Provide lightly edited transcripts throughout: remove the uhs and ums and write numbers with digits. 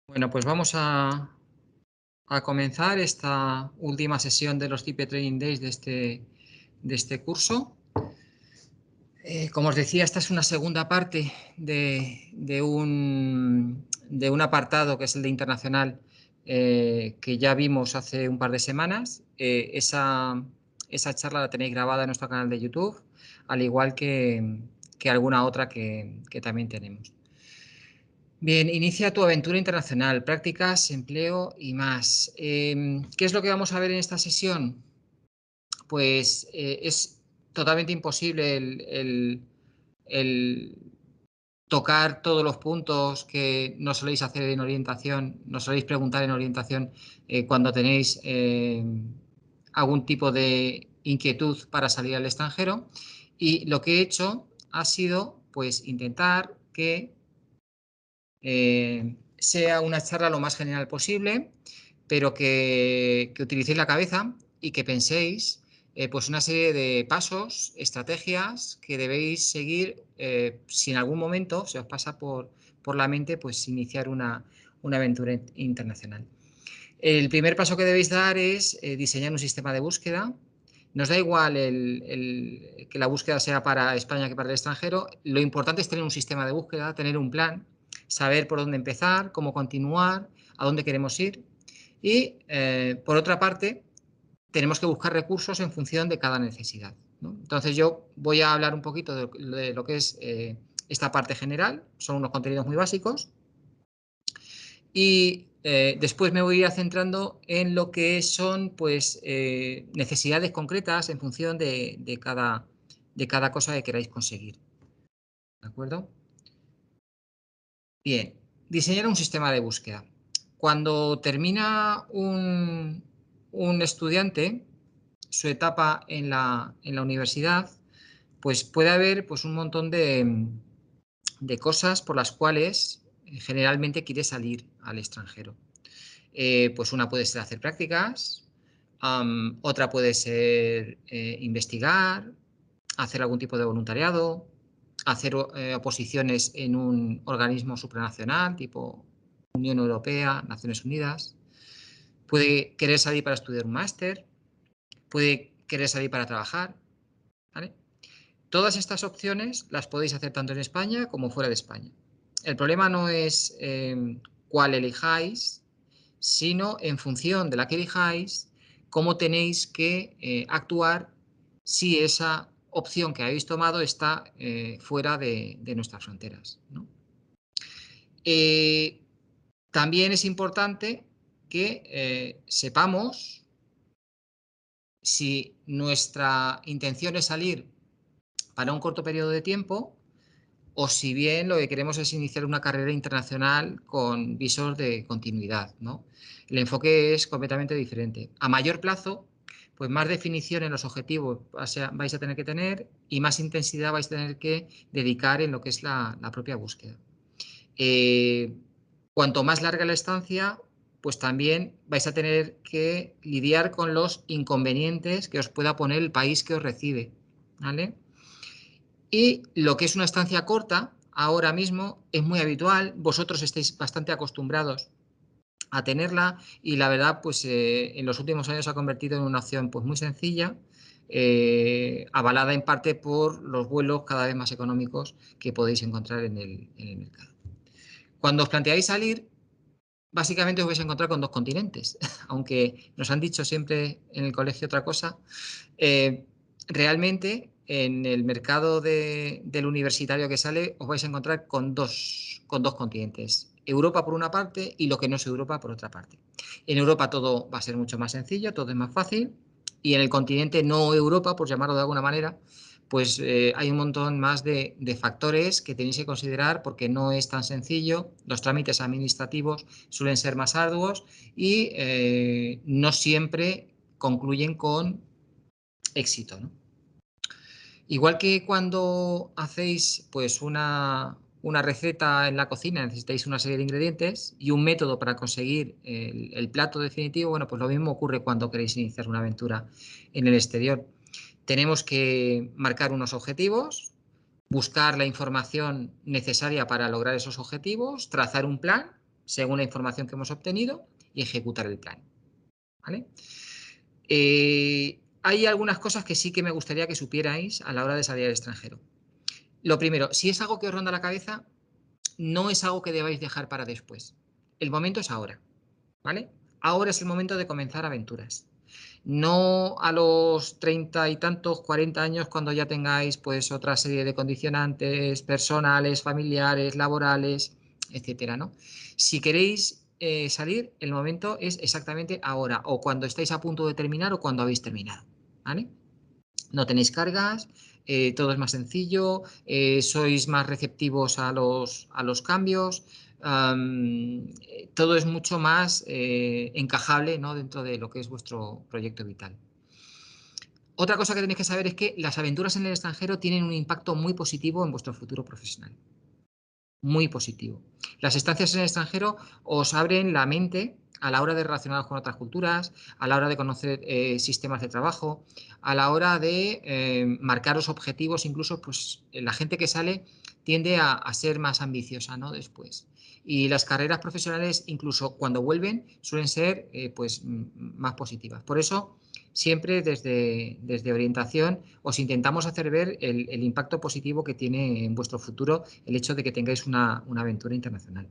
Bueno, pues vamos a comenzar esta última sesión de los CIPE Training Days de este curso. Como os decía, esta es una segunda parte de un apartado que es el de internacional, que ya vimos hace un par de semanas. Esa charla la tenéis grabada en nuestro canal de YouTube, al igual que alguna otra que también tenemos. Bien, inicia tu aventura internacional, prácticas, empleo y más. ¿Qué es lo que vamos a ver en esta sesión? Pues es totalmente imposible el tocar todos los puntos que nos soléis hacer en orientación, nos soléis preguntar en orientación cuando tenéis algún tipo de inquietud para salir al extranjero. Y lo que he hecho ha sido pues intentar que sea una charla lo más general posible, pero que utilicéis la cabeza y que penséis pues una serie de pasos, estrategias que debéis seguir si en algún momento se os pasa por la mente pues iniciar una aventura internacional. El primer paso que debéis dar es diseñar un sistema de búsqueda. Nos da igual que la búsqueda sea para España que para el extranjero. Lo importante es tener un sistema de búsqueda, tener un plan, saber por dónde empezar, cómo continuar, a dónde queremos ir. Y, por otra parte, tenemos que buscar recursos en función de cada necesidad, ¿no? Entonces, yo voy a hablar un poquito de lo que es esta parte general. Son unos contenidos muy básicos. Y después me voy a ir centrando en lo que son pues, necesidades concretas en función de cada cosa que queráis conseguir. ¿De acuerdo? Bien, diseñar un sistema de búsqueda. Cuando termina un estudiante su etapa en la universidad, pues puede haber pues, un montón de cosas por las cuales generalmente quiere salir al extranjero. Pues una puede ser hacer prácticas, otra puede ser investigar, hacer algún tipo de voluntariado, hacer oposiciones en un organismo supranacional tipo Unión Europea, Naciones Unidas. Puede querer salir para estudiar un máster, puede querer salir para trabajar, ¿vale? Todas estas opciones las podéis hacer tanto en España como fuera de España. El problema no es cuál elijáis, sino en función de la que elijáis, cómo tenéis que actuar si esa opción que habéis tomado está fuera de nuestras fronteras, ¿no? También es importante que sepamos si nuestra intención es salir para un corto periodo de tiempo o si bien lo que queremos es iniciar una carrera internacional con visor de continuidad, ¿no? El enfoque es completamente diferente. A mayor plazo, pues más definición en los objetivos vais a tener que tener y más intensidad vais a tener que dedicar en lo que es la propia búsqueda. Cuanto más larga la estancia, pues también vais a tener que lidiar con los inconvenientes que os pueda poner el país que os recibe, ¿vale? Y lo que es una estancia corta, ahora mismo, es muy habitual. Vosotros estáis bastante acostumbrados a tenerla y la verdad, pues en los últimos años se ha convertido en una opción pues, muy sencilla, avalada en parte por los vuelos cada vez más económicos que podéis encontrar en el mercado. Cuando os planteáis salir, básicamente os vais a encontrar con dos continentes, aunque nos han dicho siempre en el colegio otra cosa. Realmente en el mercado del universitario que sale os vais a encontrar con dos continentes. Europa por una parte y lo que no es Europa por otra parte. En Europa todo va a ser mucho más sencillo, todo es más fácil y en el continente no Europa, por llamarlo de alguna manera, pues hay un montón más de factores que tenéis que considerar porque no es tan sencillo, los trámites administrativos suelen ser más arduos y no siempre concluyen con éxito, ¿no? Igual que cuando hacéis pues una una receta en la cocina, necesitáis una serie de ingredientes y un método para conseguir el plato definitivo, bueno, pues lo mismo ocurre cuando queréis iniciar una aventura en el exterior. Tenemos que marcar unos objetivos, buscar la información necesaria para lograr esos objetivos, trazar un plan según la información que hemos obtenido y ejecutar el plan, ¿vale? Hay algunas cosas que sí que me gustaría que supierais a la hora de salir al extranjero. Lo primero, si es algo que os ronda la cabeza, no es algo que debáis dejar para después. El momento es ahora, ¿vale? Ahora es el momento de comenzar aventuras. No a los 30 y tantos, 40 años, cuando ya tengáis pues otra serie de condicionantes personales, familiares, laborales, etcétera, ¿no? Si queréis salir, el momento es exactamente ahora, o cuando estáis a punto de terminar o cuando habéis terminado, ¿vale? No tenéis cargas, todo es más sencillo, sois más receptivos a los cambios, todo es mucho más encajable, ¿no?, dentro de lo que es vuestro proyecto vital. Otra cosa que tenéis que saber es que las aventuras en el extranjero tienen un impacto muy positivo en vuestro futuro profesional. Muy positivo. Las estancias en el extranjero os abren la mente a la hora de relacionaros con otras culturas, a la hora de conocer sistemas de trabajo, a la hora de marcaros objetivos, incluso pues la gente que sale tiende a ser más ambiciosa, ¿no?, después. Y las carreras profesionales, incluso cuando vuelven, suelen ser pues más positivas. Por eso, siempre desde orientación os intentamos hacer ver el impacto positivo que tiene en vuestro futuro el hecho de que tengáis una aventura internacional.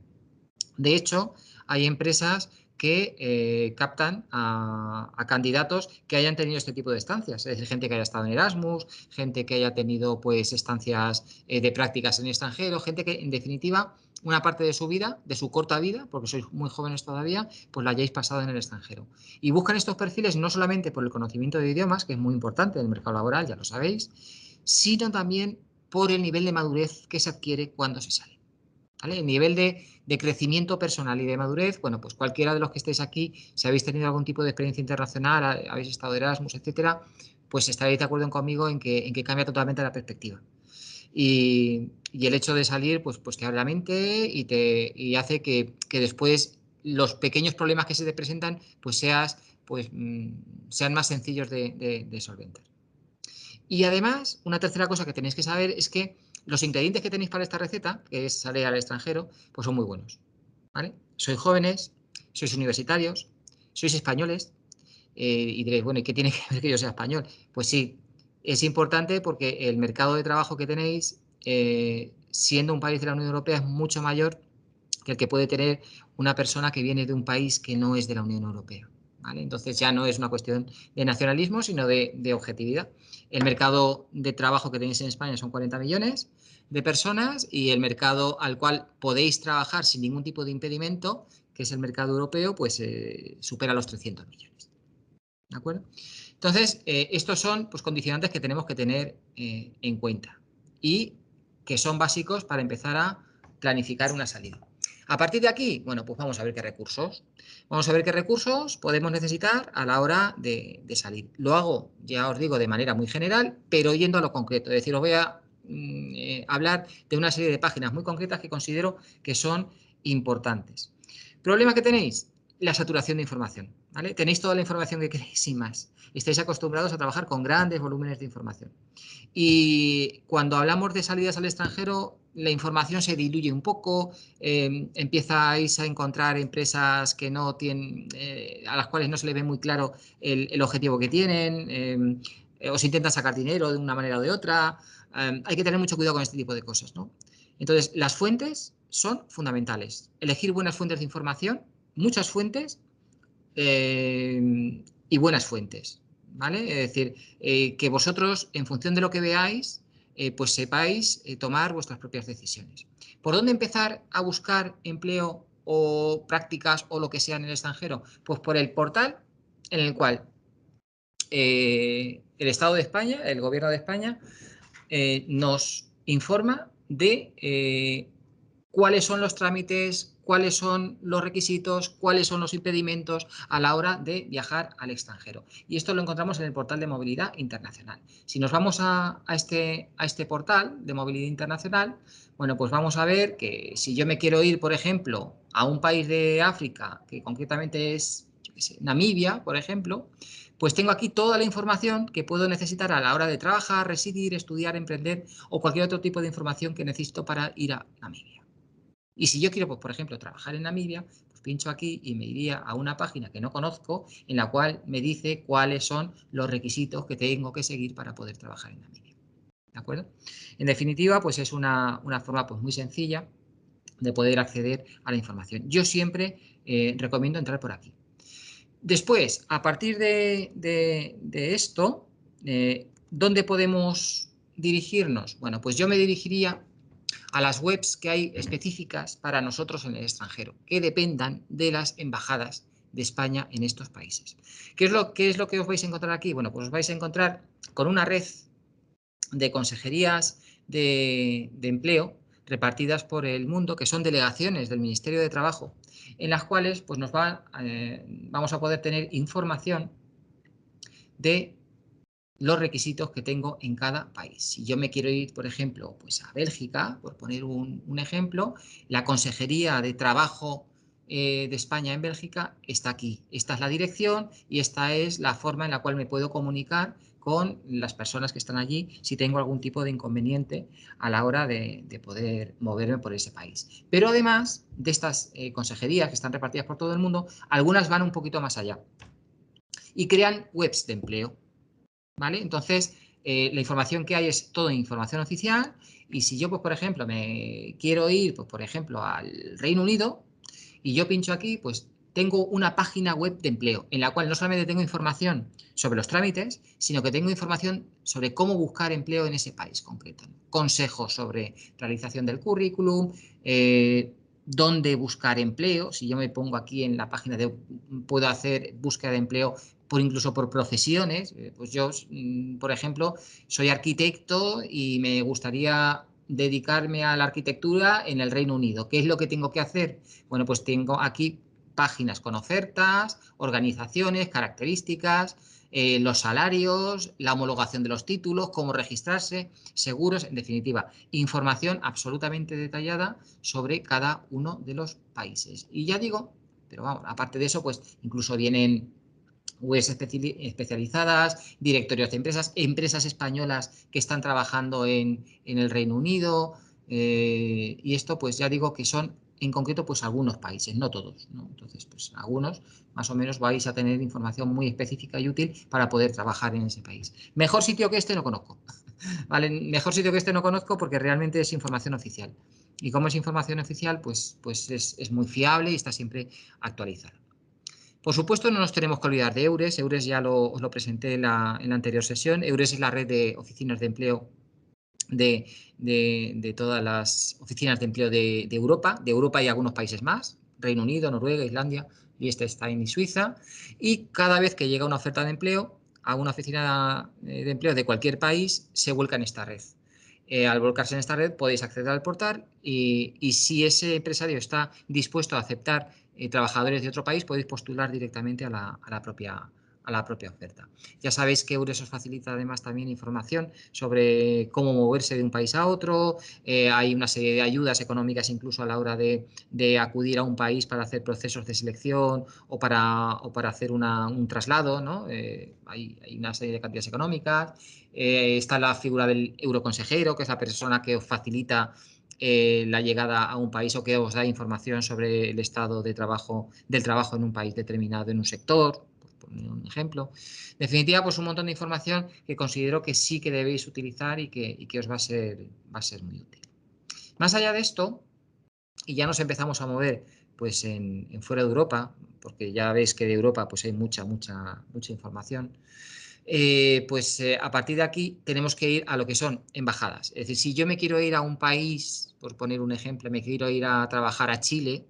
De hecho, hay empresas que captan a candidatos que hayan tenido este tipo de estancias, es decir, gente que haya estado en Erasmus, gente que haya tenido pues estancias de prácticas en el extranjero, gente que en definitiva una parte de su vida, de su corta vida, porque sois muy jóvenes todavía, pues la hayáis pasado en el extranjero. Y buscan estos perfiles no solamente por el conocimiento de idiomas, que es muy importante en el mercado laboral, ya lo sabéis, sino también por el nivel de madurez que se adquiere cuando se sale, ¿vale? El nivel de crecimiento personal y de madurez, bueno, pues cualquiera de los que estéis aquí, si habéis tenido algún tipo de experiencia internacional, habéis estado de Erasmus, etcétera, pues estaréis de acuerdo conmigo en que cambia totalmente la perspectiva. Y el hecho de salir, pues te abre la mente y hace que después los pequeños problemas que se te presentan, pues sean más sencillos de solventar. Y además, una tercera cosa que tenéis que saber es que los ingredientes que tenéis para esta receta, que es salir al extranjero, pues son muy buenos, ¿vale? Sois jóvenes, sois universitarios, sois españoles, y diréis, bueno, ¿y qué tiene que ver que yo sea español? Pues sí, es importante porque el mercado de trabajo que tenéis, siendo un país de la Unión Europea, es mucho mayor que el que puede tener una persona que viene de un país que no es de la Unión Europea, ¿vale? Entonces ya no es una cuestión de nacionalismo, sino de objetividad. El mercado de trabajo que tenéis en España son 40 millones de personas y el mercado al cual podéis trabajar sin ningún tipo de impedimento, que es el mercado europeo, pues supera los 300 millones. ¿De acuerdo? Entonces, estos son pues, condicionantes que tenemos que tener en cuenta y que son básicos para empezar a planificar una salida. A partir de aquí, bueno, pues vamos a ver qué recursos. Vamos a ver qué recursos podemos necesitar a la hora de salir. Lo hago, ya os digo, de manera muy general, pero yendo a lo concreto. Es decir, os voy a hablar de una serie de páginas muy concretas que considero que son importantes. ¿Problema que tenéis? La saturación de información, ¿vale? Tenéis toda la información que queréis sin más. Estáis acostumbrados a trabajar con grandes volúmenes de información. Y cuando hablamos de salidas al extranjero, la información se diluye un poco, empezáis a encontrar empresas que no tienen, a las cuales no se les ve muy claro el objetivo que tienen, os intentan sacar dinero de una manera o de otra. Hay que tener mucho cuidado con este tipo de cosas, ¿no? Entonces, las fuentes son fundamentales. Elegir buenas fuentes de información, muchas fuentes y buenas fuentes, ¿vale? Es decir, que vosotros, en función de lo que veáis, pues sepáis tomar vuestras propias decisiones. ¿Por dónde empezar a buscar empleo o prácticas o lo que sea en el extranjero? Pues por el portal en el cual el Estado de España, el Gobierno de España, nos informa de cuáles son los trámites, cuáles son los requisitos, cuáles son los impedimentos a la hora de viajar al extranjero. Y esto lo encontramos en el portal de movilidad internacional. Si nos vamos a este portal de movilidad internacional, bueno, pues vamos a ver que si yo me quiero ir, por ejemplo, a un país de África, que concretamente es, yo qué sé, Namibia, por ejemplo, pues tengo aquí toda la información que puedo necesitar a la hora de trabajar, residir, estudiar, emprender o cualquier otro tipo de información que necesito para ir a Namibia. Y si yo quiero, pues, por ejemplo, trabajar en Namibia, pues pincho aquí y me iría a una página que no conozco, en la cual me dice cuáles son los requisitos que tengo que seguir para poder trabajar en Namibia. ¿De acuerdo? En definitiva, pues es una forma pues, muy sencilla de poder acceder a la información. Yo siempre recomiendo entrar por aquí. Después, a partir de esto, ¿dónde podemos dirigirnos? Bueno, pues yo me dirigiría a las webs que hay específicas para nosotros en el extranjero, que dependan de las embajadas de España en estos países. ¿Qué es lo que os vais a encontrar aquí? Bueno, pues os vais a encontrar con una red de consejerías de empleo repartidas por el mundo, que son delegaciones del Ministerio de Trabajo, en las cuales pues, vamos a poder tener información de los requisitos que tengo en cada país. Si yo me quiero ir, por ejemplo, pues a Bélgica, por poner un ejemplo, la Consejería de Trabajo de España en Bélgica está aquí. Esta es la dirección y esta es la forma en la cual me puedo comunicar con las personas que están allí si tengo algún tipo de inconveniente a la hora de poder moverme por ese país. Pero además de estas consejerías que están repartidas por todo el mundo, algunas van un poquito más allá y crean webs de empleo. ¿Vale? Entonces, la información que hay es toda información oficial y si yo, pues, por ejemplo, me quiero ir, pues, por ejemplo, al Reino Unido y yo pincho aquí, pues tengo una página web de empleo en la cual no solamente tengo información sobre los trámites, sino que tengo información sobre cómo buscar empleo en ese país concreto. Consejos sobre realización del currículum, dónde buscar empleo. Si yo me pongo aquí en la página de puedo hacer búsqueda de empleo incluso por profesiones, pues yo, por ejemplo, soy arquitecto y me gustaría dedicarme a la arquitectura en el Reino Unido. ¿Qué es lo que tengo que hacer? Bueno, pues tengo aquí páginas con ofertas, organizaciones, características, los salarios, la homologación de los títulos, cómo registrarse, seguros, en definitiva, información absolutamente detallada sobre cada uno de los países. Y ya digo, pero vamos, aparte de eso, pues incluso vienen webs especializadas, directorios de empresas, empresas españolas que están trabajando en el Reino Unido, y esto pues ya digo que son en concreto pues algunos países, no todos, ¿no? Entonces pues algunos más o menos vais a tener información muy específica y útil para poder trabajar en ese país. Mejor sitio que este no conozco, ¿vale? Mejor sitio que este no conozco porque realmente es información oficial. Y como es información oficial, pues es muy fiable y está siempre actualizada. Por supuesto, no nos tenemos que olvidar de EURES. EURES ya os lo presenté en la anterior sesión. EURES es la red de oficinas de empleo de todas las oficinas de empleo de Europa. De Europa y algunos países más, Reino Unido, Noruega, Islandia, Liechtenstein y Suiza. Y cada vez que llega una oferta de empleo a una oficina de empleo de cualquier país, se vuelca en esta red. Al volcarse en esta red podéis acceder al portal y si ese empresario está dispuesto a aceptar trabajadores de otro país, podéis postular directamente a la propia oferta. Ya sabéis que EURES os facilita además también información sobre cómo moverse de un país a otro, hay una serie de ayudas económicas incluso a la hora de acudir a un país para hacer procesos de selección o para hacer un traslado, ¿no? Hay una serie de cantidades económicas, está la figura del euroconsejero, que es la persona que os facilita la llegada a un país o que os da información sobre el estado del trabajo en un país determinado, en un sector, por poner un ejemplo. En definitiva, pues un montón de información que considero que sí que debéis utilizar y que os va a ser muy útil. Más allá de esto, y ya nos empezamos a mover pues en fuera de Europa, porque ya veis que de Europa pues hay mucha información. A partir de aquí tenemos que ir a lo que son embajadas. Es decir, si yo me quiero ir a un país, por poner un ejemplo, me quiero ir a trabajar a Chile,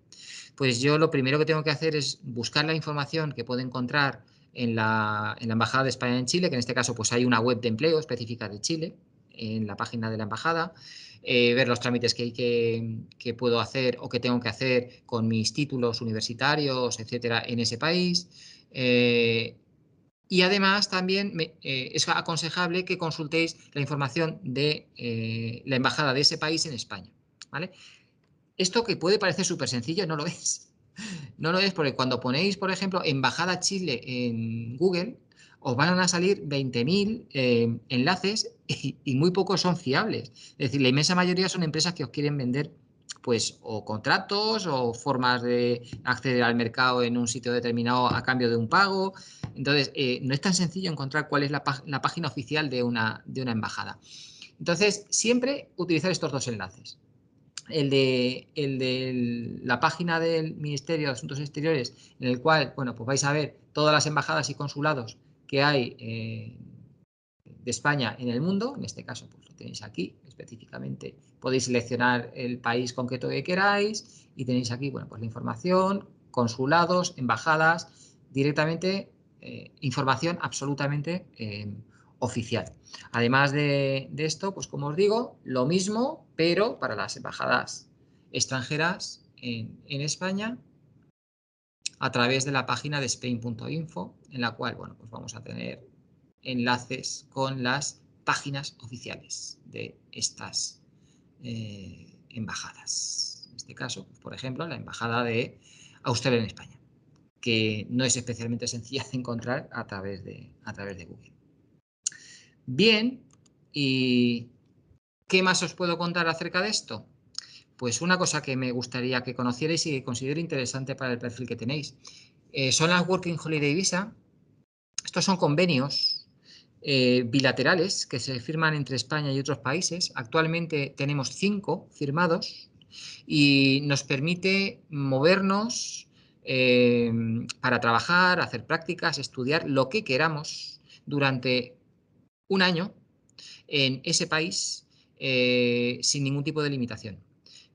pues yo lo primero que tengo que hacer es buscar la información que puedo encontrar en la Embajada de España en Chile, que en este caso pues hay una web de empleo específica de Chile, en la página de la embajada, ver los trámites que puedo hacer o que tengo que hacer con mis títulos universitarios, etcétera, en ese país. Y además también es aconsejable que consultéis la información de la embajada de ese país en España, ¿vale? Esto que puede parecer súper sencillo, no lo es. No lo es porque cuando ponéis, por ejemplo, Embajada Chile en Google, os van a salir 20.000 enlaces y muy pocos son fiables. Es decir, la inmensa mayoría son empresas que os quieren vender pues o contratos o formas de acceder al mercado en un sitio determinado a cambio de un pago. Entonces, no es tan sencillo encontrar cuál es la página oficial de una embajada. Entonces, siempre utilizar estos dos enlaces. El de la página del Ministerio de Asuntos Exteriores, en el cual, bueno, pues vais a ver todas las embajadas y consulados que hay de España en el mundo. En este caso, pues lo tenéis aquí específicamente. Podéis seleccionar el país concreto que queráis y tenéis aquí, bueno, pues la información, consulados, embajadas, directamente información absolutamente oficial. Además de esto, pues como os digo, lo mismo, pero para las embajadas extranjeras en España, a través de la página de spain.info, en la cual, bueno, pues vamos a tener enlaces con las páginas oficiales de estas embajadas. En este caso, pues, por ejemplo, la embajada de Australia en España, que no es especialmente sencilla de encontrar a través de Google. Bien, ¿y qué más os puedo contar acerca de esto? Pues una cosa que me gustaría que conocierais y que considero interesante para el perfil que tenéis. Son las Working Holiday Visa. Estos son convenios bilaterales que se firman entre España y otros países. Actualmente tenemos 5 firmados y nos permite movernos para trabajar, hacer prácticas, estudiar lo que queramos durante un año en ese país sin ningún tipo de limitación.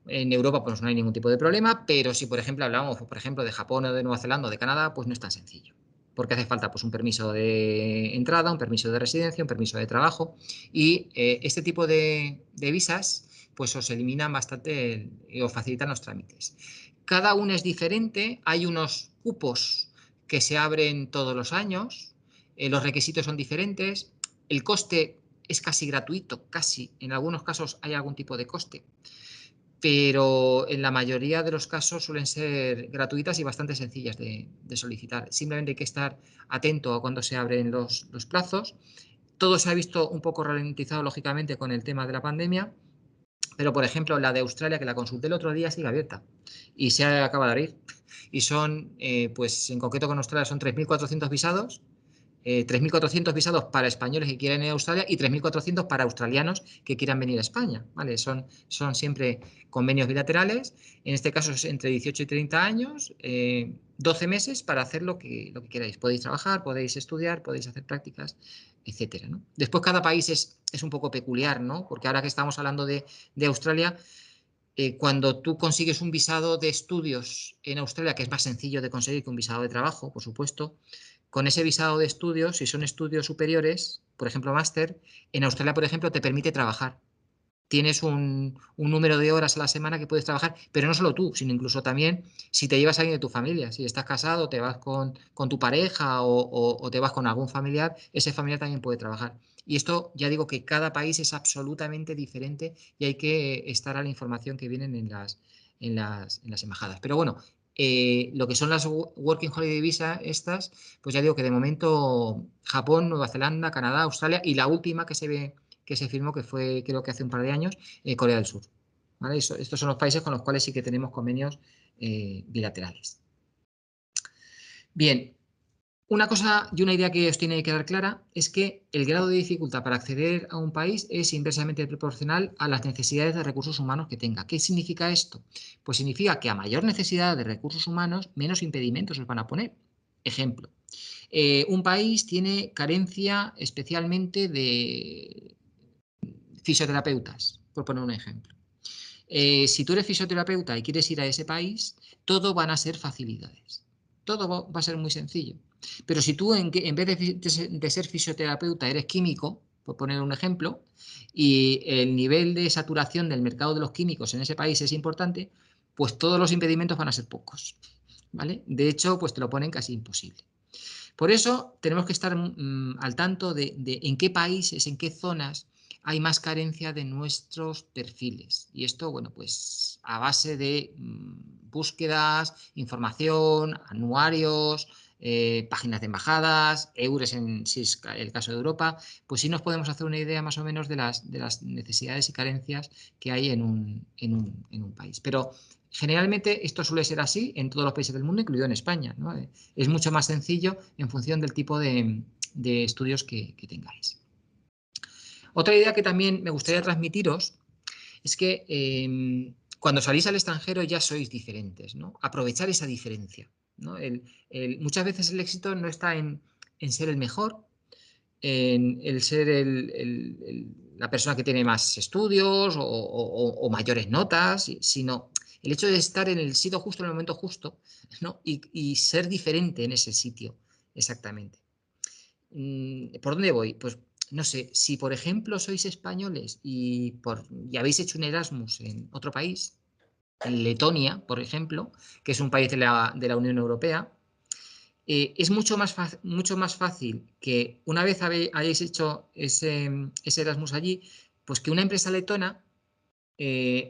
En Europa pues no hay ningún tipo de problema, pero si por ejemplo hablamos por ejemplo de Japón o de Nueva Zelanda o de Canadá, pues no es tan sencillo. Porque hace falta pues un permiso de entrada, un permiso de residencia, un permiso de trabajo y este tipo de visas pues os eliminan bastante y os facilitan los trámites. Cada uno es diferente, hay unos cupos que se abren todos los años, los requisitos son diferentes, el coste es casi gratuito, casi, en algunos casos hay algún tipo de coste, pero en la mayoría de los casos suelen ser gratuitas y bastante sencillas de solicitar. Simplemente hay que estar atento a cuando se abren los plazos. Todo se ha visto un poco ralentizado, lógicamente, con el tema de la pandemia, pero, por ejemplo, la de Australia, que la consulté el otro día, sigue abierta y se acaba de abrir. Y son, pues en concreto con Australia, son 3.400 visados 3.400 visados para españoles que quieran ir a Australia y 3.400 para australianos que quieran venir a España, ¿vale? Son siempre convenios bilaterales, en este caso es entre 18 y 30 años, 12 meses para hacer lo que queráis. Podéis trabajar, podéis estudiar, podéis hacer prácticas, etcétera, ¿no? Después cada país es un poco peculiar, ¿no? Porque ahora que estamos hablando de Australia, cuando tú consigues un visado de estudios en Australia, que es más sencillo de conseguir que un visado de trabajo, por supuesto, con ese visado de estudios, si son estudios superiores, por ejemplo máster, en Australia, por ejemplo, te permite trabajar. Tienes un número de horas a la semana que puedes trabajar, pero no solo tú, sino incluso también si te llevas a alguien de tu familia. Si estás casado, te vas con tu pareja o te vas con algún familiar, ese familiar también puede trabajar. Y esto ya digo que cada país es absolutamente diferente y hay que estar a la información que vienen en las embajadas. Pero bueno, lo que son las Working Holiday Visa estas, pues ya digo que de momento Japón, Nueva Zelanda, Canadá, Australia y la última que se firmó, que fue creo que hace un par de años, Corea del Sur. ¿Vale? Estos son los países con los cuales sí que tenemos convenios bilaterales. Bien, una cosa y una idea que os tiene que quedar clara es que el grado de dificultad para acceder a un país es inversamente proporcional a las necesidades de recursos humanos que tenga. ¿Qué significa esto? Pues significa que a mayor necesidad de recursos humanos, menos impedimentos os van a poner. Ejemplo, un país tiene carencia especialmente de fisioterapeutas, por poner un ejemplo. Si tú eres fisioterapeuta y quieres ir a ese país, todo van a ser facilidades. Todo va a ser muy sencillo. Pero si tú en vez de ser fisioterapeuta eres químico, por poner un ejemplo, y el nivel de saturación del mercado de los químicos en ese país es importante, pues todos los impedimentos van a ser pocos, ¿vale? De hecho, pues te lo ponen casi imposible. Por eso tenemos que estar al tanto de en qué países, en qué zonas hay más carencia de nuestros perfiles. Y esto, bueno, pues a base de búsquedas, información, anuarios, páginas de embajadas, EURES en si es el caso de Europa, pues sí nos podemos hacer una idea más o menos de las necesidades y carencias que hay en un país. Pero generalmente esto suele ser así en todos los países del mundo, incluido en España, ¿no? Es mucho más sencillo en función del tipo de estudios que tengáis. Otra idea que también me gustaría transmitiros es que cuando salís al extranjero ya sois diferentes, ¿no? Aprovechar esa diferencia, ¿no? Muchas veces el éxito no está en ser el mejor, en el ser la persona que tiene más estudios o mayores notas, sino el hecho de estar en el sitio justo, en el momento justo, ¿no? Y ser diferente en ese sitio, exactamente. ¿Por dónde voy? Pues no sé, si por ejemplo sois españoles y habéis hecho un Erasmus en otro país, en Letonia, por ejemplo, que es un país de la Unión Europea, es mucho más fácil que una vez hayáis hecho ese Erasmus allí, pues que una empresa letona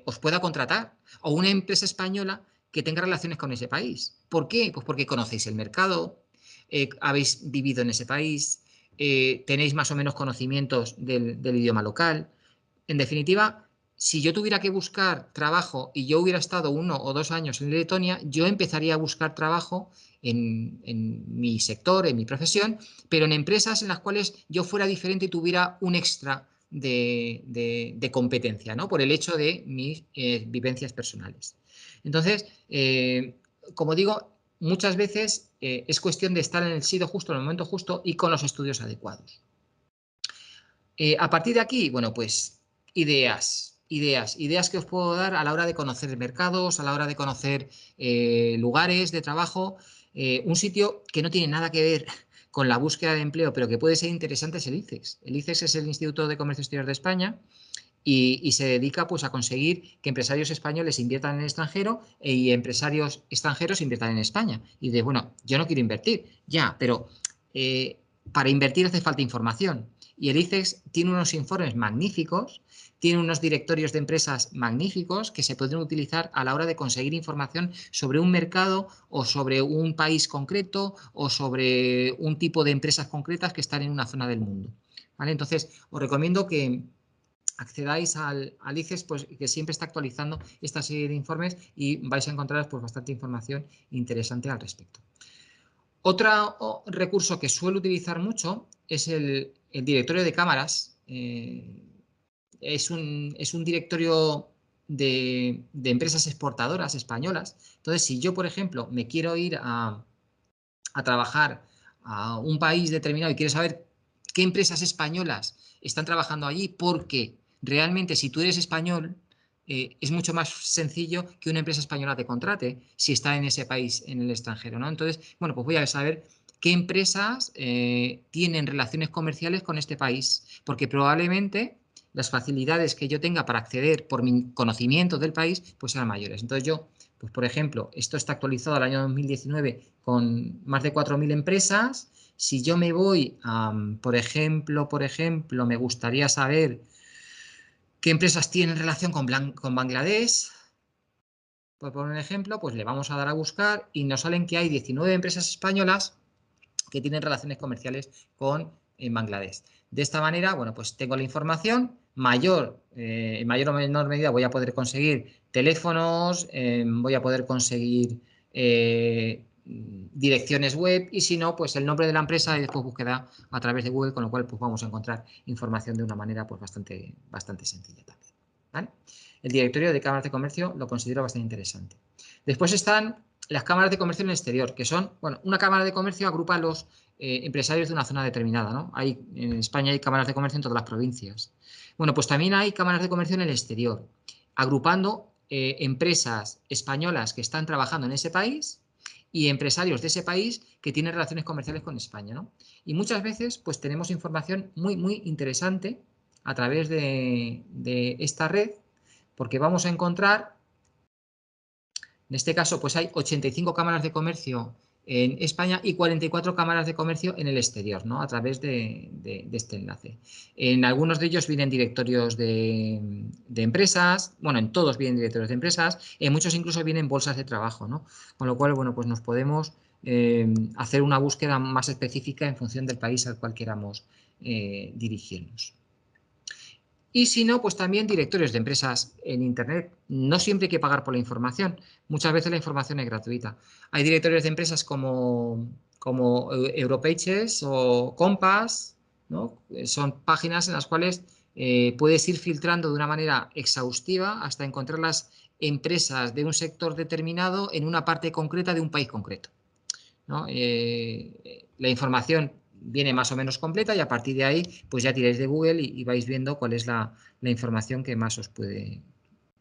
os pueda contratar, o una empresa española que tenga relaciones con ese país. ¿Por qué? Pues porque conocéis el mercado, habéis vivido en ese país, tenéis más o menos conocimientos del idioma local. En definitiva, si yo tuviera que buscar trabajo y yo hubiera estado 1 o 2 años en Letonia, yo empezaría a buscar trabajo en mi sector, en mi profesión, pero en empresas en las cuales yo fuera diferente y tuviera un extra de competencia, ¿no? Por el hecho de mis vivencias personales. Entonces, como digo, muchas veces es cuestión de estar en el sitio justo, en el momento justo y con los estudios adecuados. A partir de aquí, bueno, pues ideas que os puedo dar a la hora de conocer mercados, a la hora de conocer lugares de trabajo. Un sitio que no tiene nada que ver con la búsqueda de empleo, pero que puede ser interesante es el ICEX. El ICEX es el Instituto de Comercio Exterior de España y se dedica pues, a conseguir que empresarios españoles inviertan en el extranjero y empresarios extranjeros inviertan en España. Y de, bueno, yo no quiero invertir, ya, pero para invertir hace falta información. Y el ICEX tiene unos informes magníficos, tiene unos directorios de empresas magníficos que se pueden utilizar a la hora de conseguir información sobre un mercado o sobre un país concreto o sobre un tipo de empresas concretas que están en una zona del mundo. ¿Vale? Entonces, os recomiendo que accedáis al ICEX, pues, que siempre está actualizando esta serie de informes y vais a encontrar pues, bastante información interesante al respecto. Otro recurso que suelo utilizar mucho es el directorio de cámaras. Es un directorio de empresas exportadoras españolas. Entonces, si yo, por ejemplo, me quiero ir a trabajar a un país determinado y quiero saber qué empresas españolas están trabajando allí, porque realmente si tú eres español, es mucho más sencillo que una empresa española te contrate si está en ese país, en el extranjero, ¿no? Entonces, bueno, pues voy a saber qué empresas tienen relaciones comerciales con este país, porque probablemente las facilidades que yo tenga para acceder por mi conocimiento del país, pues sean mayores. Entonces yo, pues por ejemplo, esto está actualizado al año 2019 con más de 4.000 empresas. Si yo me voy a, por ejemplo, me gustaría saber qué empresas tienen relación con Bangladesh, por poner un ejemplo, pues le vamos a dar a buscar y nos salen que hay 19 empresas españolas que tienen relaciones comerciales con Bangladesh. De esta manera, bueno, pues tengo la información, en mayor o menor medida voy a poder conseguir teléfonos, voy a poder conseguir direcciones web y si no, pues el nombre de la empresa y después búsqueda a través de Google, con lo cual pues vamos a encontrar información de una manera pues bastante sencilla también. ¿Vale? El directorio de cámaras de comercio lo considero bastante interesante. Después están las cámaras de comercio en el exterior, que son, bueno, una cámara de comercio agrupa a los empresarios de una zona determinada, ¿no? En España hay cámaras de comercio en todas las provincias. Bueno, pues también hay cámaras de comercio en el exterior, agrupando empresas españolas que están trabajando en ese país y empresarios de ese país que tienen relaciones comerciales con España, ¿no? Y muchas veces pues tenemos información muy, muy interesante a través de esta red, porque vamos a encontrar, en este caso pues hay 85 cámaras de comercio en España y 44 cámaras de comercio en el exterior, ¿no? A través de este enlace. En algunos de ellos vienen directorios de empresas, bueno, en todos vienen directorios de empresas, en muchos incluso vienen bolsas de trabajo, ¿no? Con lo cual, bueno, pues nos podemos hacer una búsqueda más específica en función del país al cual queramos dirigirnos. Y si no, pues también directorios de empresas en Internet. No siempre hay que pagar por la información. Muchas veces la información es gratuita. Hay directorios de empresas como Europages o Compass, ¿no? Son páginas en las cuales puedes ir filtrando de una manera exhaustiva hasta encontrar las empresas de un sector determinado en una parte concreta de un país concreto, ¿no? La información viene más o menos completa y a partir de ahí pues ya tiráis de Google y vais viendo cuál es la información que más os puede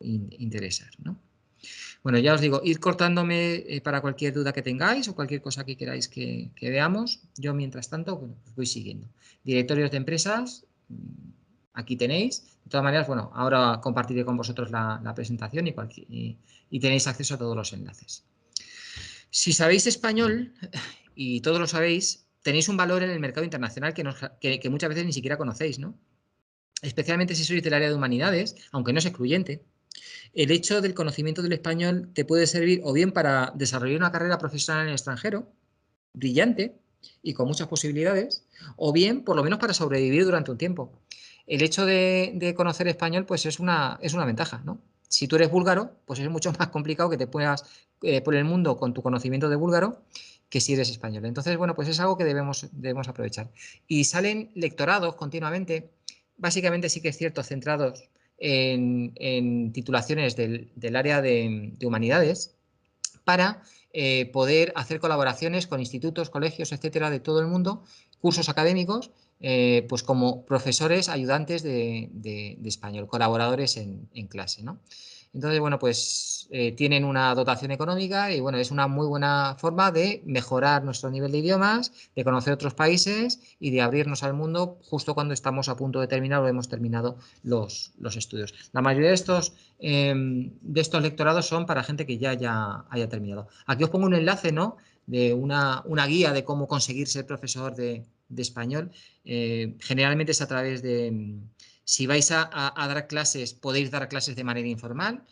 interesar, ¿no? Bueno, ya os digo, ir cortándome para cualquier duda que tengáis o cualquier cosa que queráis que veamos. Yo, mientras tanto, bueno, pues voy siguiendo. Directorios de empresas, aquí tenéis. De todas maneras, bueno, ahora compartiré con vosotros la presentación y tenéis acceso a todos los enlaces. Si sabéis español, y todos lo sabéis, tenéis un valor en el mercado internacional que muchas veces ni siquiera conocéis, ¿no? Especialmente si sois del área de humanidades, aunque no es excluyente. El hecho del conocimiento del español te puede servir o bien para desarrollar una carrera profesional en el extranjero, brillante y con muchas posibilidades, o bien, por lo menos, para sobrevivir durante un tiempo. El hecho de conocer español, pues es una ventaja, ¿no? Si tú eres búlgaro, pues es mucho más complicado que te puedas por el mundo con tu conocimiento de búlgaro que si eres español. Entonces, bueno, pues es algo que debemos aprovechar. Y salen lectorados continuamente, básicamente sí que es cierto, centrados en titulaciones del área de humanidades, para poder hacer colaboraciones con institutos, colegios, etcétera, de todo el mundo, cursos académicos, pues como profesores ayudantes de español, colaboradores en clase, ¿no? Entonces, bueno, pues tienen una dotación económica y, bueno, es una muy buena forma de mejorar nuestro nivel de idiomas, de conocer otros países y de abrirnos al mundo justo cuando estamos a punto de terminar o hemos terminado los estudios. La mayoría de estos lectorados son para gente que ya haya terminado. Aquí os pongo un enlace, ¿no?, de una guía de cómo conseguir ser profesor de español. Generalmente es a través de, si vais a dar clases, podéis dar clases de manera informal,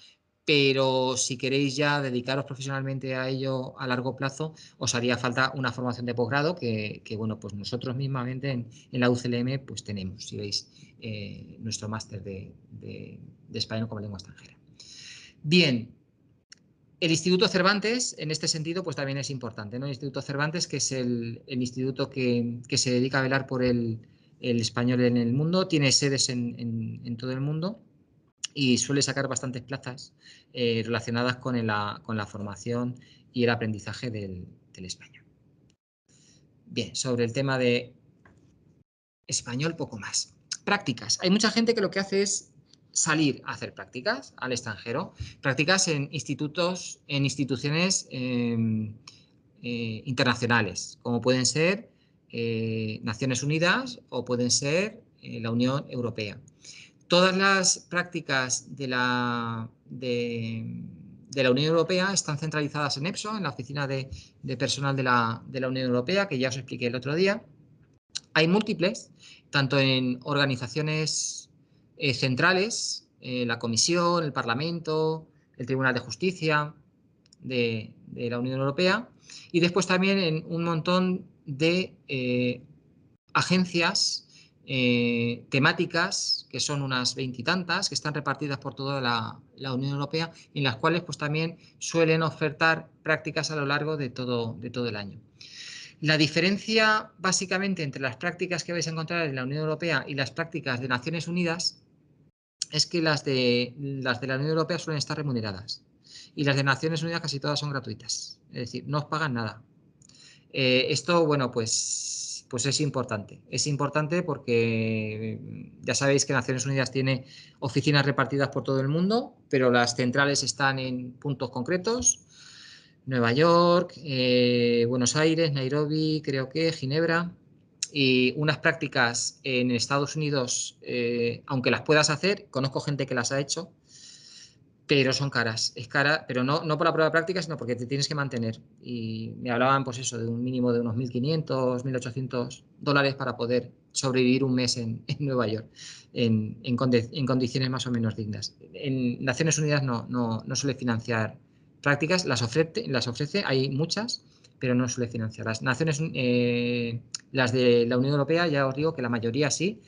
pero si queréis ya dedicaros profesionalmente a ello a largo plazo, os haría falta una formación de posgrado que bueno, pues nosotros mismamente en la UCLM pues tenemos, si veis, nuestro máster de español como lengua extranjera. Bien, el Instituto Cervantes, en este sentido, pues también es importante, ¿no? El Instituto Cervantes, que es el instituto que se dedica a velar por el español en el mundo, tiene sedes en todo el mundo y suele sacar bastantes plazas relacionadas con la formación y el aprendizaje del español. Bien, sobre el tema de español, poco más. Prácticas. Hay mucha gente que lo que hace es salir a hacer prácticas al extranjero, prácticas en institutos, en instituciones internacionales, como pueden ser Naciones Unidas o pueden ser la Unión Europea. Todas las prácticas de la Unión Europea están centralizadas en EPSO, en la oficina de personal de la Unión Europea, que ya os expliqué el otro día. Hay múltiples, tanto en organizaciones centrales, la Comisión, el Parlamento, el Tribunal de Justicia de la Unión Europea, y después también en un montón de agencias temáticas, que son unas 20 y tantas, que están repartidas por toda la Unión Europea, en las cuales pues también suelen ofertar prácticas a lo largo de todo el año. La diferencia básicamente entre las prácticas que vais a encontrar en la Unión Europea y las prácticas de Naciones Unidas es que las de la Unión Europea suelen estar remuneradas y las de Naciones Unidas casi todas son gratuitas, es decir, no os pagan nada. Esto, bueno, pues es importante. Es importante porque ya sabéis que Naciones Unidas tiene oficinas repartidas por todo el mundo, pero las centrales están en puntos concretos. Nueva York, Buenos Aires, Nairobi, creo que Ginebra, y unas prácticas en Estados Unidos, aunque las puedas hacer, conozco gente que las ha hecho, pero son caras. Es cara, pero no por la prueba de práctica, sino porque te tienes que mantener. Y me hablaban, pues eso, de un mínimo de unos 1.500, 1.800 dólares para poder sobrevivir un mes en Nueva York, en condiciones más o menos dignas. En Naciones Unidas no suele financiar prácticas, las ofrece, hay muchas, pero no suele financiar. Las las de la Unión Europea, ya os digo que la mayoría sí,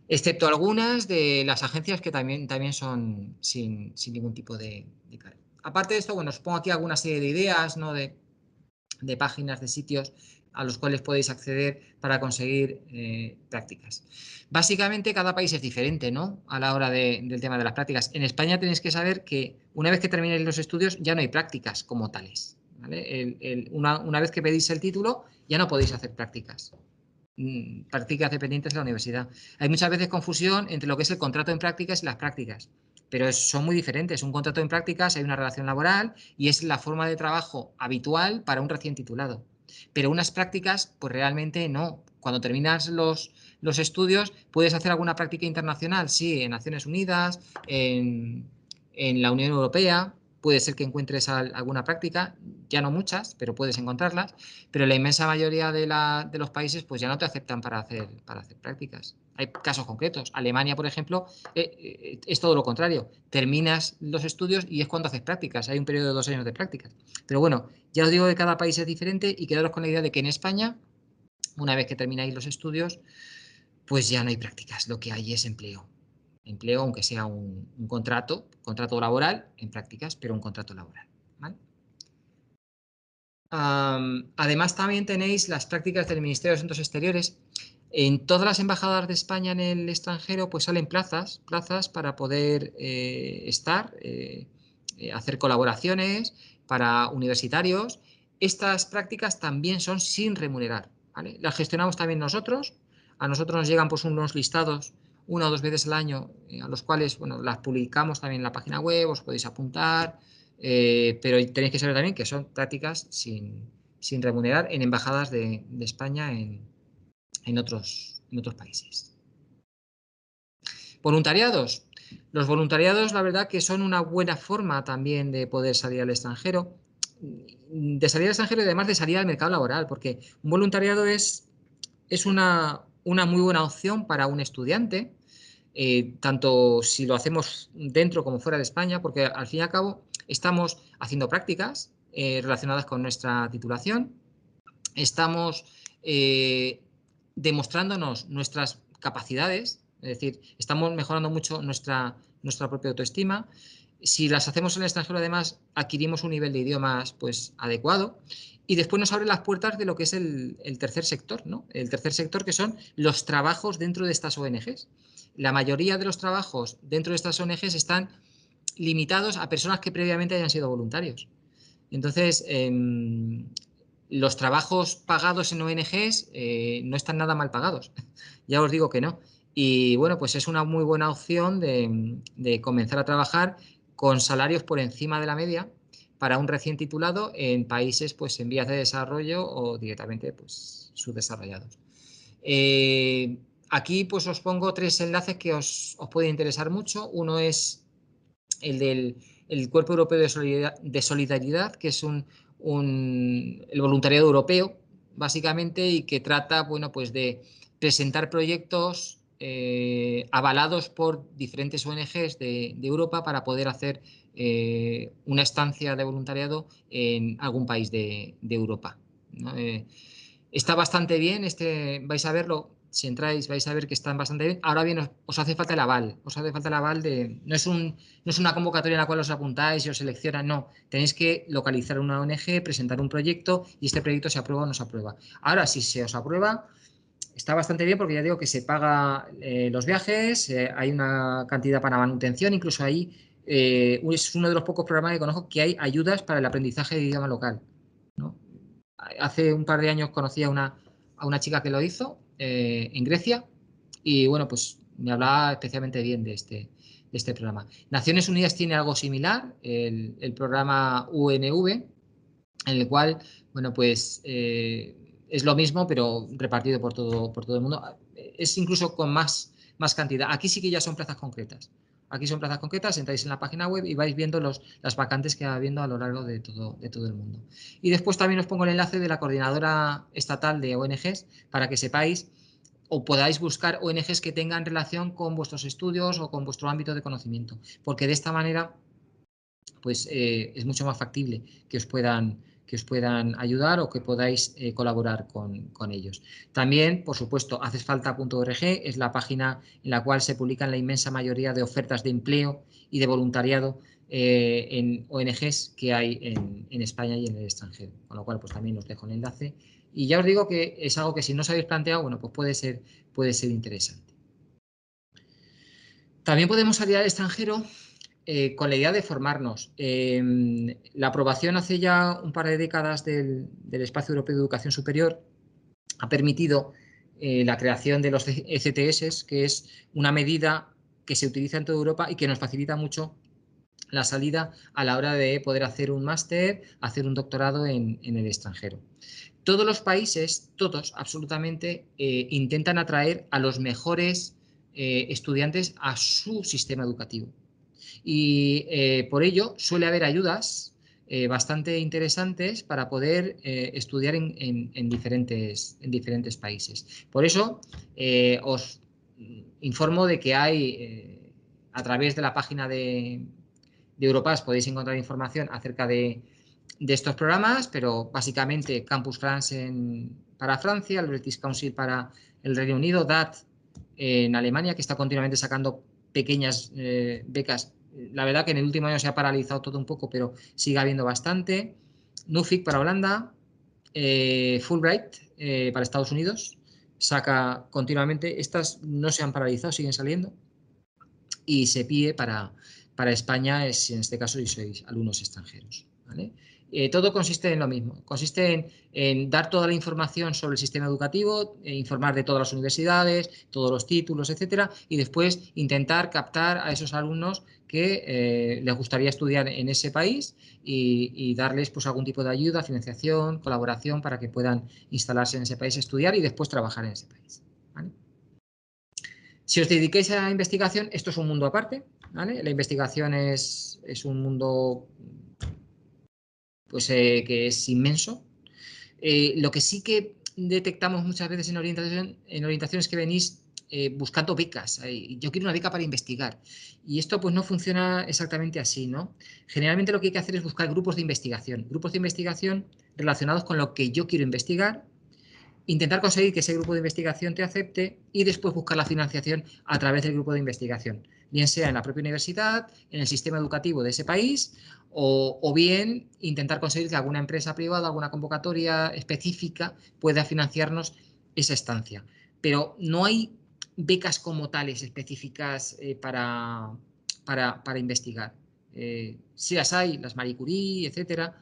excepto algunas de las agencias que también son sin ningún tipo de cargo. Aparte de esto, bueno, os pongo aquí alguna serie de ideas, ¿no? de páginas, de sitios a los cuales podéis acceder para conseguir prácticas. Básicamente, cada país es diferente, ¿no? A la hora del tema de las prácticas. En España tenéis que saber que una vez que terminéis los estudios ya no hay prácticas como tales, ¿vale? Una vez que pedís el título ya no podéis hacer prácticas prácticas dependientes de la universidad. Hay muchas veces confusión entre lo que es el contrato en prácticas y las prácticas, pero son muy diferentes. Un contrato en prácticas hay una relación laboral y es la forma de trabajo habitual para un recién titulado. Pero unas prácticas, pues realmente no. Cuando terminas los estudios, ¿puedes hacer alguna práctica internacional? Sí, en Naciones Unidas, en la Unión Europea. Puede ser que encuentres alguna práctica, ya no muchas, pero puedes encontrarlas, pero la inmensa mayoría de los países pues ya no te aceptan para hacer prácticas. Hay casos concretos. Alemania, por ejemplo, es todo lo contrario. Terminas los estudios y es cuando haces prácticas. Hay un periodo de 2 años de prácticas. Pero bueno, ya os digo que cada país es diferente y quedaros con la idea de que en España, una vez que termináis los estudios, pues ya no hay prácticas. Lo que hay es empleo. Empleo, aunque sea un contrato laboral en prácticas, pero un contrato laboral. ¿Vale? Además, también tenéis las prácticas del Ministerio de Asuntos Exteriores. En todas las embajadas de España en el extranjero, pues salen plazas para poder estar, hacer colaboraciones para universitarios. Estas prácticas también son sin remunerar, ¿vale? Las gestionamos también nosotros. A nosotros nos llegan pues unos listados 1 o 2 veces al año, a los cuales, bueno, las publicamos también en la página web, os podéis apuntar. Pero tenéis que saber también que son prácticas sin remunerar en embajadas de España en otros países. Voluntariados. Los voluntariados, la verdad que son una buena forma también de poder salir al extranjero, y además de salir al mercado laboral, porque un voluntariado es una muy buena opción para un estudiante, tanto si lo hacemos dentro como fuera de España, porque al fin y al cabo estamos haciendo prácticas relacionadas con nuestra titulación, estamos demostrándonos nuestras capacidades, es decir, estamos mejorando mucho nuestra propia autoestima. Si las hacemos en el extranjero, además, adquirimos un nivel de idiomas pues, adecuado y después nos abre las puertas de lo que es el tercer sector, ¿no? El tercer sector, que son los trabajos dentro de estas ONGs. La mayoría de los trabajos dentro de estas ONGs están limitados a personas que previamente hayan sido voluntarios. Entonces, los trabajos pagados en ONGs no están nada mal pagados, ya os digo que no. Y bueno, pues es una muy buena opción de comenzar a trabajar con salarios por encima de la media para un recién titulado en países pues en vías de desarrollo o directamente pues subdesarrollados. Aquí pues os pongo 3 enlaces que os pueden interesar mucho. Uno es el del Cuerpo Europeo de Solidaridad, que es el voluntariado europeo, básicamente, y que trata, bueno, pues de presentar proyectos avalados por diferentes ONGs de Europa para poder hacer una estancia de voluntariado en algún país de Europa, ¿no? Está bastante bien, vais a verlo, si entráis vais a ver que están bastante bien. Ahora bien, os hace falta el aval, no es una convocatoria en la cual os apuntáis y os seleccionan, no, tenéis que localizar una ONG, presentar un proyecto y este proyecto se aprueba o no se aprueba. Ahora, si se os aprueba, está bastante bien porque ya digo que se paga los viajes, hay una cantidad para manutención, incluso ahí es uno de los pocos programas que conozco que hay ayudas para el aprendizaje de idioma local, ¿no? Hace un par de años conocí a una chica que lo hizo en Grecia y bueno, pues me hablaba especialmente bien de este programa. Naciones Unidas tiene algo similar, el programa UNV, en el cual, bueno, pues es lo mismo, pero repartido por todo el mundo. Es incluso con más cantidad. Aquí sí que ya son plazas concretas. Aquí son plazas concretas, entráis en la página web y vais viendo las vacantes que va habiendo a lo largo de todo el mundo. Y después también os pongo el enlace de la Coordinadora Estatal de ONGs para que sepáis o podáis buscar ONGs que tengan relación con vuestros estudios o con vuestro ámbito de conocimiento, porque de esta manera pues es mucho más factible que os puedan ayudar o que podáis colaborar con ellos. También, por supuesto, hacesfalta.org es la página en la cual se publican la inmensa mayoría de ofertas de empleo y de voluntariado en ONGs que hay en España y en el extranjero. Con lo cual, pues también os dejo el enlace. Y ya os digo que es algo que si no os habéis planteado, bueno, pues puede ser interesante. También podemos salir al extranjero con la idea de formarnos. La aprobación hace ya un par de décadas del Espacio Europeo de Educación Superior ha permitido la creación de los ECTS, que es una medida que se utiliza en toda Europa y que nos facilita mucho la salida a la hora de poder hacer un máster, hacer un doctorado en el extranjero. Todos los países, todos absolutamente, intentan atraer a los mejores estudiantes a su sistema educativo. Y por ello suele haber ayudas bastante interesantes para poder estudiar en diferentes países. Por eso os informo de que hay, a través de la página de Europass podéis encontrar información acerca de estos programas, pero básicamente Campus France para Francia, el British Council para el Reino Unido, DAT en Alemania, que está continuamente sacando pequeñas becas. La verdad que en el último año se ha paralizado todo un poco, pero sigue habiendo bastante. NUFIC para Holanda, Fulbright para Estados Unidos, saca continuamente. Estas no se han paralizado, siguen saliendo. Y SEPIE para España, es en este caso si sois alumnos extranjeros. ¿Vale? Todo consiste en lo mismo, consiste en dar toda la información sobre el sistema educativo, informar de todas las universidades, todos los títulos, etcétera, y después intentar captar a esos alumnos que les gustaría estudiar en ese país y darles pues algún tipo de ayuda, financiación, colaboración para que puedan instalarse en ese país, estudiar y después trabajar en ese país. ¿Vale? Si os dedicáis a la investigación, esto es un mundo aparte, ¿vale? La investigación es un mundo pues, que es inmenso. Lo que sí que detectamos muchas veces en orientación es que venís buscando becas. Yo quiero una beca para investigar. Y esto pues no funciona exactamente así, ¿no? Generalmente lo que hay que hacer es buscar grupos de investigación relacionados con lo que yo quiero investigar, intentar conseguir que ese grupo de investigación te acepte y después buscar la financiación a través del grupo de investigación, bien sea en la propia universidad, en el sistema educativo de ese país o bien intentar conseguir que alguna empresa privada, alguna convocatoria específica pueda financiarnos esa estancia. Pero no hay becas como tales específicas para investigar. Sí las hay, las Marie Curie, etcétera,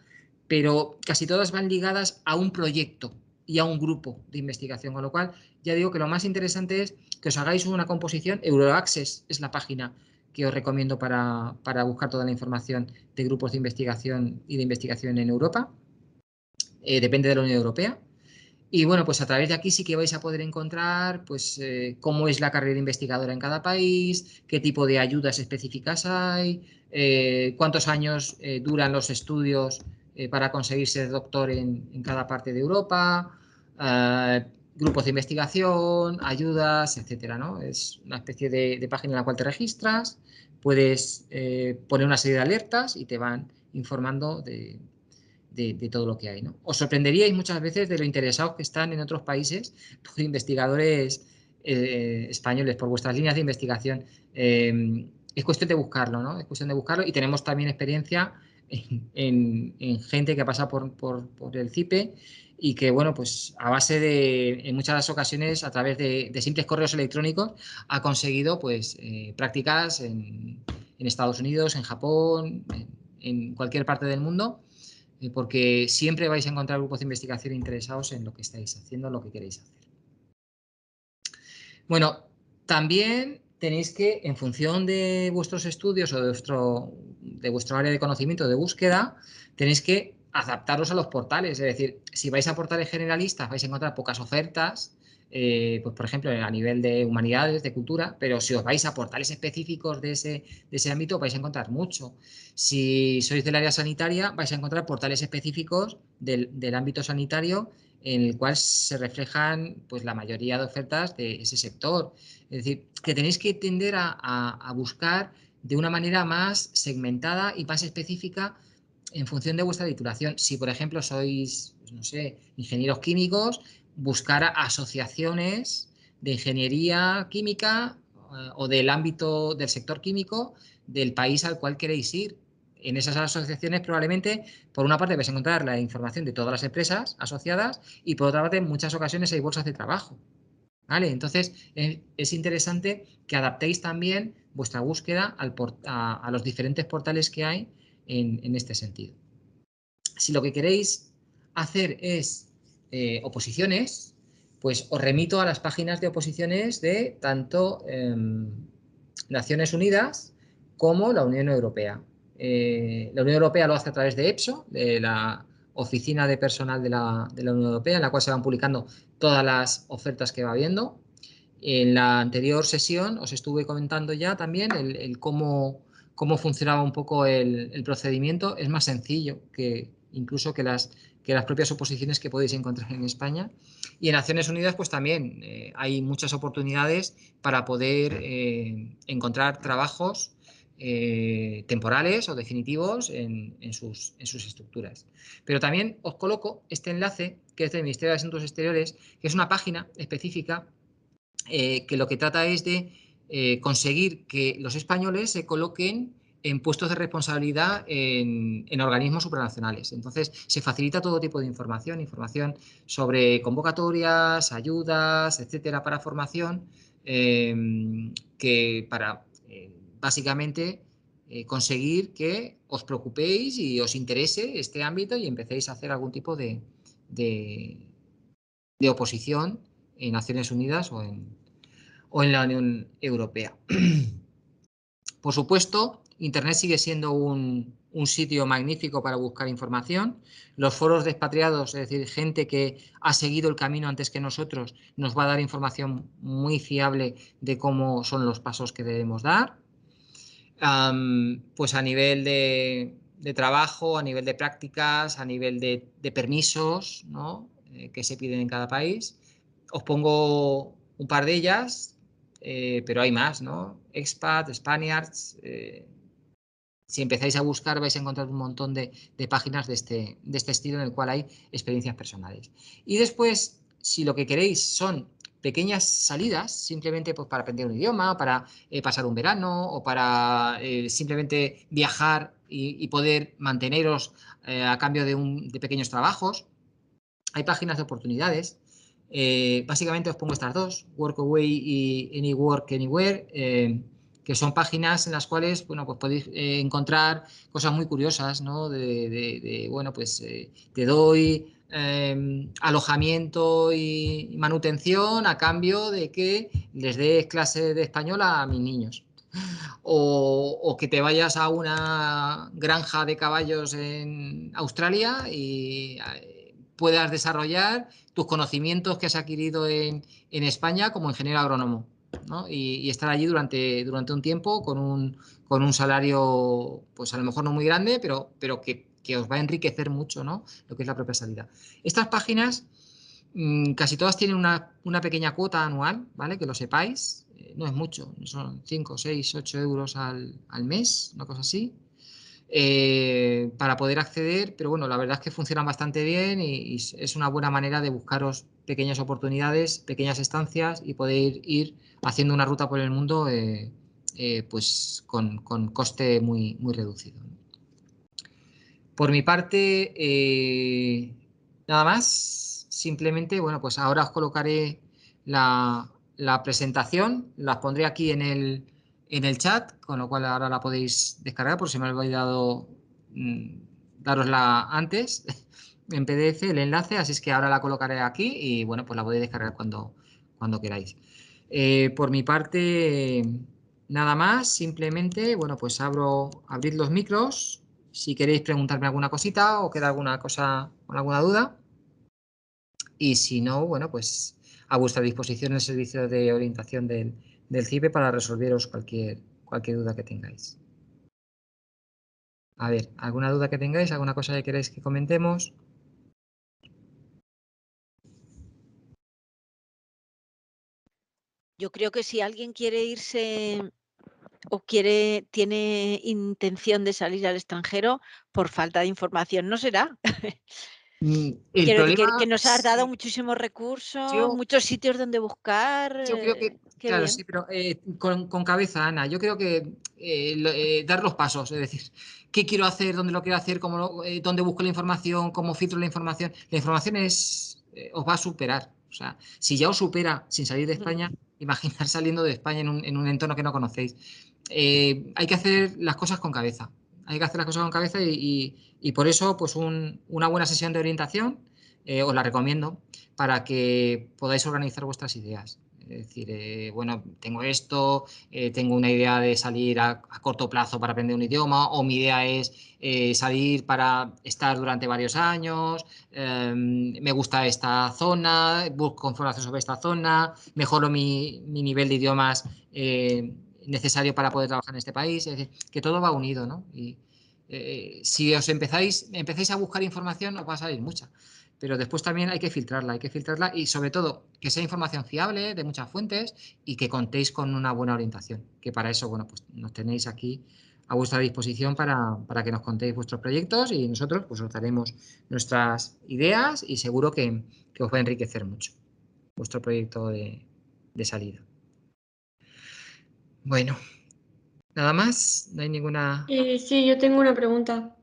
pero casi todas van ligadas a un proyecto y a un grupo de investigación, con lo cual ya digo que lo más interesante es que os hagáis una composición. Euroaccess es la página que os recomiendo para buscar toda la información de grupos de investigación y de investigación en Europa. Depende de la Unión Europea. Y bueno, pues a través de aquí sí que vais a poder encontrar pues cómo es la carrera investigadora en cada país, qué tipo de ayudas específicas hay, cuántos años duran los estudios para conseguir ser doctor en cada parte de Europa, grupos de investigación, ayudas, etcétera, ¿no? Es una especie de página en la cual te registras, puedes poner una serie de alertas y te van informando de todo lo que hay, ¿no? Os sorprenderíais muchas veces de lo interesados que están en otros países por investigadores españoles, por vuestras líneas de investigación. Es cuestión de buscarlo, ¿no? Es cuestión de buscarlo y tenemos también experiencia en gente que ha pasado por el CIPE y que, bueno, pues a base de, en muchas ocasiones, a través de simples correos electrónicos, ha conseguido, pues, prácticas en Estados Unidos, en Japón, en cualquier parte del mundo, porque siempre vais a encontrar grupos de investigación interesados en lo que estáis haciendo, lo que queréis hacer. Bueno, también tenéis que, en función de vuestros estudios o de vuestro área de conocimiento, de búsqueda, tenéis que adaptaros a los portales. Es decir, si vais a portales generalistas vais a encontrar pocas ofertas, pues por ejemplo a nivel de humanidades, de cultura, pero si os vais a portales específicos de ese ámbito vais a encontrar mucho. Si sois del área sanitaria vais a encontrar portales específicos del ámbito sanitario en el cual se reflejan pues la mayoría de ofertas de ese sector. Es decir, que tenéis que tender a buscar de una manera más segmentada y más específica en función de vuestra titulación. Si, por ejemplo, sois, pues, no sé, ingenieros químicos, buscar asociaciones de ingeniería química o del ámbito del sector químico del país al cual queréis ir. En esas asociaciones probablemente, por una parte, vais a encontrar la información de todas las empresas asociadas y por otra parte, en muchas ocasiones hay bolsas de trabajo. ¿Vale? Entonces, es interesante que adaptéis también vuestra búsqueda a los diferentes portales que hay en este sentido. Si lo que queréis hacer es oposiciones, pues os remito a las páginas de oposiciones de tanto Naciones Unidas como la Unión Europea. La Unión Europea lo hace a través de EPSO, de la Oficina de Personal de la Unión Europea, en la cual se van publicando todas las ofertas que va habiendo. En la anterior sesión os estuve comentando ya también el cómo funcionaba un poco el procedimiento. Es más sencillo que incluso que las propias oposiciones que podéis encontrar en España. Y en Naciones Unidas pues también hay muchas oportunidades para poder encontrar trabajos temporales o definitivos en sus estructuras. Pero también os coloco este enlace que es del Ministerio de Asuntos Exteriores, que es una página específica que lo que trata es de conseguir que los españoles se coloquen en puestos de responsabilidad en organismos supranacionales. Entonces, se facilita todo tipo de información sobre convocatorias, ayudas, etcétera, para formación, que para básicamente conseguir que os preocupéis y os interese este ámbito y empecéis a hacer algún tipo de oposición en Naciones Unidas o en la Unión Europea. Por supuesto, Internet sigue siendo un sitio magnífico para buscar información. Los foros de expatriados, es decir, gente que ha seguido el camino antes que nosotros, nos va a dar información muy fiable de cómo son los pasos que debemos dar. Pues a nivel de trabajo, a nivel de prácticas, a nivel de permisos, ¿no? Que se piden en cada país. Os pongo un par de ellas, pero hay más, ¿no? Expat, Spaniards. Si empezáis a buscar vais a encontrar un montón de páginas de este estilo en el cual hay experiencias personales. Y después, si lo que queréis son pequeñas salidas, simplemente pues, para aprender un idioma, para pasar un verano o para simplemente viajar y poder manteneros a cambio de pequeños trabajos, hay páginas de oportunidades. Básicamente os pongo estas dos, Workaway y Anywork Anywhere, que son páginas en las cuales, bueno, pues podéis encontrar cosas muy curiosas, ¿no? Bueno, pues te doy alojamiento y manutención a cambio de que les des clase de español a mis niños. O que te vayas a una granja de caballos en Australia y puedas desarrollar tus conocimientos que has adquirido en España como ingeniero agrónomo, ¿no? Y estar allí durante un tiempo con un salario, pues a lo mejor no muy grande, pero que os va a enriquecer mucho, ¿no? Lo que es la propia salida. Estas páginas casi todas tienen una pequeña cuota anual, ¿vale? Que lo sepáis. No es mucho, son 5, 6, 8 euros al mes, una cosa así. Para poder acceder, pero bueno, la verdad es que funcionan bastante bien y es una buena manera de buscaros pequeñas oportunidades, pequeñas estancias y poder ir haciendo una ruta por el mundo pues con coste muy, muy reducido. Por mi parte, nada más, simplemente, bueno, pues ahora os colocaré la presentación, la pondré aquí en el chat, con lo cual ahora la podéis descargar por si me habéis dado darosla antes en PDF, el enlace, así es que ahora la colocaré aquí y bueno, pues la podéis descargar cuando queráis. Por mi parte, nada más, simplemente, bueno, pues abrid los micros si queréis preguntarme alguna cosita o queda alguna cosa con alguna duda. Y si no, bueno, pues a vuestra disposición el servicio de orientación del CIPE para resolveros cualquier duda que tengáis. A ver, ¿alguna duda que tengáis? ¿Alguna cosa que queréis que comentemos? Yo creo que si alguien quiere irse o tiene intención de salir al extranjero, por falta de información no será. El Quiero decir problema, que nos has dado sí, muchísimos recursos, yo muchos sitios donde buscar, Yo creo que, qué claro, sí, bien. pero con cabeza, Ana. Yo creo que dar los pasos, es decir, qué quiero hacer, dónde lo quiero hacer, dónde busco la información, cómo filtro la información. La información os va a superar. O sea, si ya os supera sin salir de España, imaginar saliendo de España en un entorno que no conocéis. Hay que hacer las cosas con cabeza. Hay que hacer las cosas con cabeza y por eso, pues una buena sesión de orientación os la recomiendo para que podáis organizar vuestras ideas. Es decir, bueno, tengo esto, tengo una idea de salir a corto plazo para aprender un idioma, o mi idea es salir para estar durante varios años, me gusta esta zona, busco información sobre esta zona, mejoro mi nivel de idiomas necesario para poder trabajar en este país. Es decir, que todo va unido, ¿no? Y si os empezáis a buscar información, os va a salir mucha, pero después también hay que filtrarla y sobre todo que sea información fiable de muchas fuentes y que contéis con una buena orientación, que para eso, bueno, pues nos tenéis aquí a vuestra disposición para que nos contéis vuestros proyectos y nosotros pues os daremos nuestras ideas y seguro que os va a enriquecer mucho vuestro proyecto de salida. Bueno, nada más, no hay ninguna... Sí, yo tengo una pregunta.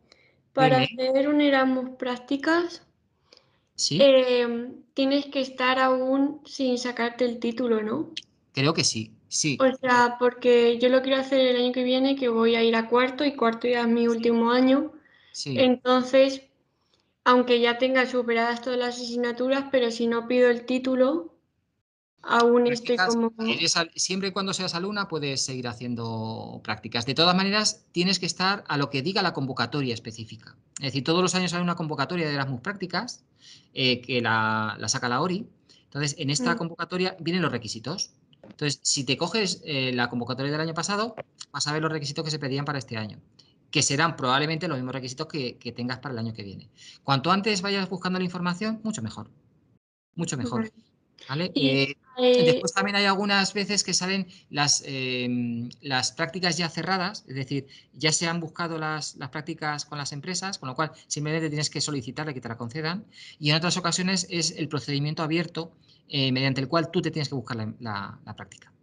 Para Dime, hacer un Erasmus prácticas, ¿sí? tienes que estar aún sin sacarte el título, ¿no? Creo que sí, O sí. sea, porque yo lo quiero hacer el año que viene, que voy a ir a cuarto y cuarto ya es mi Sí, último año. sí. Entonces, aunque ya tenga superadas todas las asignaturas, pero si no pido el título, aún estoy Prácticas, como... siempre y cuando seas alumna puedes seguir haciendo prácticas. De todas maneras, tienes que estar a lo que diga la convocatoria específica. Es decir, todos los años hay una convocatoria de Erasmus Prácticas que la saca la ORI. Entonces, en esta Mm, convocatoria vienen los requisitos. Entonces, si te coges la convocatoria del año pasado, vas a ver los requisitos que se pedían para este año, que serán probablemente los mismos requisitos que tengas para el año que viene. Cuanto antes vayas buscando la información, mucho mejor. Mucho mejor. vale. ¿Vale? Y eh, Después también hay algunas veces que salen las prácticas ya cerradas, es decir, ya se han buscado las prácticas con las empresas, con lo cual simplemente tienes que solicitarle que te la concedan. Y en otras ocasiones es el procedimiento abierto mediante el cual tú te tienes que buscar la práctica.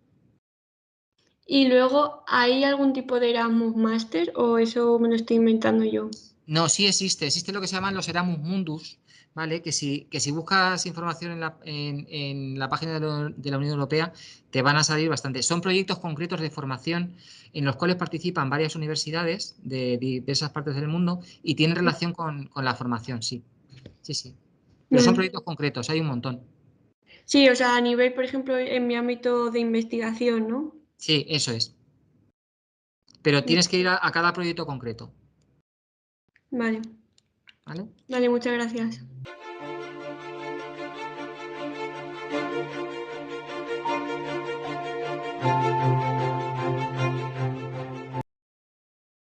y luego, ¿hay algún tipo de Erasmus Master o eso me lo estoy inventando yo? No, sí existe lo que se llaman los Erasmus Mundus, ¿vale? Que si buscas información en la página de la Unión Europea, te van a salir bastante. Son proyectos concretos de formación en los cuales participan varias universidades de diversas partes del mundo y tienen relación con la formación, sí. Sí, sí. Pero son Mm. proyectos concretos, hay un montón. Sí, o sea, a nivel, por ejemplo, en mi ámbito de investigación, ¿no? Sí, eso es. Pero Mm, tienes que ir a cada proyecto concreto, vale, ¿vale? vale, muchas gracias.